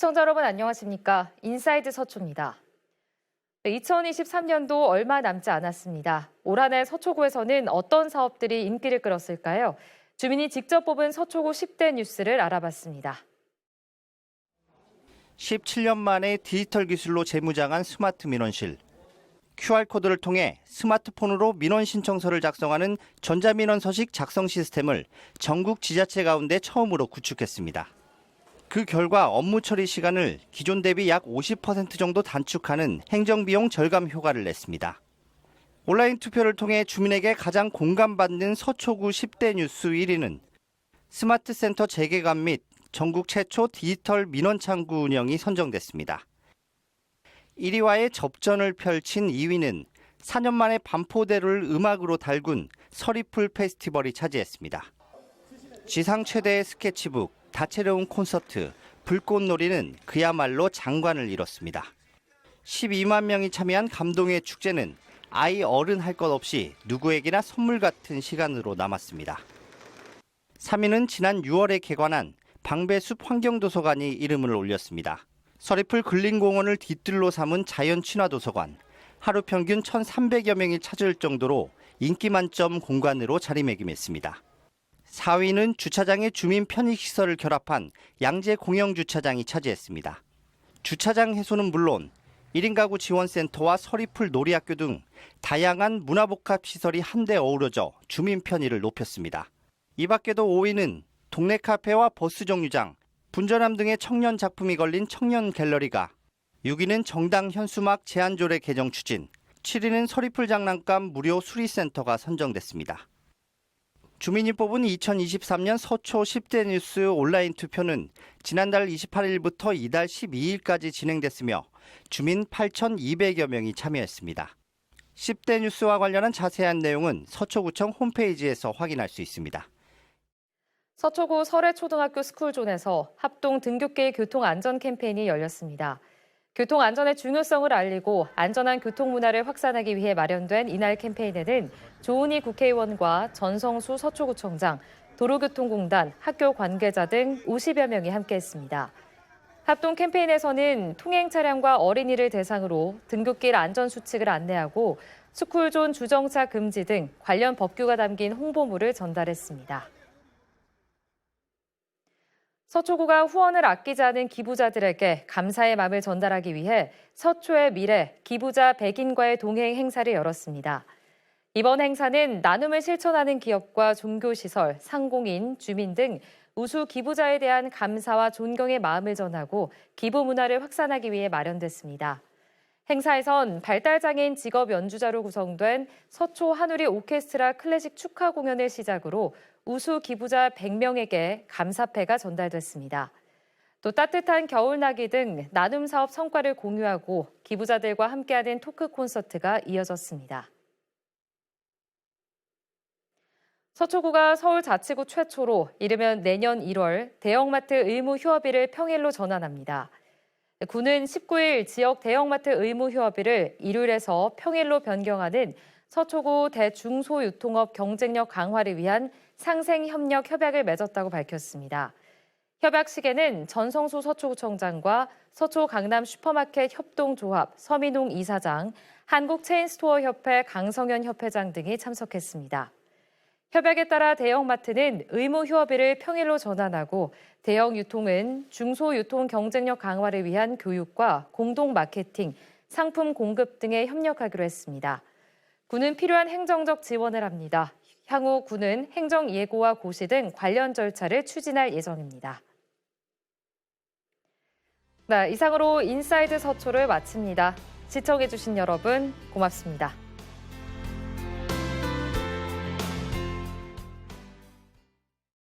시청자 여러분 안녕하십니까? 인사이드 서초입니다. 2023년도 얼마 남지 않았습니다. 올 한 해 서초구에서는 어떤 사업들이 인기를 끌었을까요? 주민이 직접 뽑은 서초구 10대 뉴스를 알아봤습니다. 17년 만에 디지털 기술로 재무장한 스마트 민원실. QR코드를 통해 스마트폰으로 민원 신청서를 작성하는 전자민원 서식 작성 시스템을 전국 지자체 가운데 처음으로 구축했습니다. 그 결과 업무 처리 시간을 기존 대비 약 50% 정도 단축하는 행정비용 절감 효과를 냈습니다. 온라인 투표를 통해 주민에게 가장 공감받는 서초구 10대 뉴스 1위는 스마트 센터 재개관 및 전국 최초 디지털 민원 창구 운영이 선정됐습니다. 1위와의 접전을 펼친 2위는 4년 만에 반포대로를 음악으로 달군 서리풀 페스티벌이 차지했습니다. 지상 최대의 스케치북, 다채로운 콘서트, 불꽃놀이는 그야말로 장관을 이뤘습니다. 12만 명이 참여한 감동의 축제는 아이 어른 할 것 없이 누구에게나 선물 같은 시간으로 남았습니다. 3위는 지난 6월에 개관한 방배숲 환경도서관이 이름을 올렸습니다. 서리풀 근린공원을 뒤뜰로 삼은 자연친화도서관, 하루 평균 1,300여 명이 찾을 정도로 인기 만점 공간으로 자리매김했습니다. 4위는 주차장의 주민 편익시설을 결합한 양재 공영주차장이 차지했습니다. 주차장 해소는 물론 1인 가구 지원센터와 서리풀 놀이학교 등 다양한 문화복합시설이 한데 어우러져 주민 편의를 높였습니다. 이 밖에도 5위는 동네 카페와 버스 정류장, 분전함 등의 청년 작품이 걸린 청년 갤러리가, 6위는 정당 현수막 제한조례 개정 추진, 7위는 서리풀 장난감 무료 수리센터가 선정됐습니다. 주민이 뽑은 2023년 서초 10대 뉴스 온라인 투표는 지난달 28일부터 이달 12일까지 진행됐으며 주민 8,200여 명이 참여했습니다. 10대 뉴스와 관련한 자세한 내용은 서초구청 홈페이지에서 확인할 수 있습니다. 서초구 설해초등학교 스쿨존에서 합동 등굣길 교통안전 캠페인이 열렸습니다. 교통안전의 중요성을 알리고 안전한 교통문화를 확산하기 위해 마련된 이날 캠페인에는 조은희 국회의원과 전성수 서초구청장, 도로교통공단, 학교 관계자 등 50여 명이 함께했습니다. 합동 캠페인에서는 통행 차량과 어린이를 대상으로 등굣길 안전수칙을 안내하고 스쿨존 주정차 금지 등 관련 법규가 담긴 홍보물을 전달했습니다. 서초구가 후원을 아끼지 않은 기부자들에게 감사의 마음을 전달하기 위해 서초의 미래 기부자 100인과의 동행 행사를 열었습니다. 이번 행사는 나눔을 실천하는 기업과 종교시설, 상공인, 주민 등 우수 기부자에 대한 감사와 존경의 마음을 전하고 기부 문화를 확산하기 위해 마련됐습니다. 행사에선 발달장애인 직업 연주자로 구성된 서초 한우리 오케스트라 클래식 축하 공연을 시작으로 우수 기부자 100명에게 감사패가 전달됐습니다. 또 따뜻한 겨울나기 등 나눔 사업 성과를 공유하고 기부자들과 함께하는 토크 콘서트가 이어졌습니다. 서초구가 서울자치구 최초로 이르면 내년 1월 대형마트 의무 휴업일을 평일로 전환합니다. 구는 19일 지역 대형마트 의무 휴업일을 일요일에서 평일로 변경하는 서초구 대중소유통업 경쟁력 강화를 위한 상생협력 협약을 맺었다고 밝혔습니다. 협약식에는 전성수 서초구청장과 서초 강남 슈퍼마켓 협동조합 서민홍 이사장, 한국체인스토어협회 강성현 협회장 등이 참석했습니다. 협약에 따라 대형마트는 의무 휴업일을 평일로 전환하고 대형 유통은 중소유통 경쟁력 강화를 위한 교육과 공동 마케팅, 상품 공급 등에 협력하기로 했습니다. 구는 필요한 행정적 지원을 합니다. 향후 구는 행정 예고와 고시 등 관련 절차를 추진할 예정입니다. 네, 이상으로 인사이드 서초를 마칩니다. 시청해주신 여러분 고맙습니다.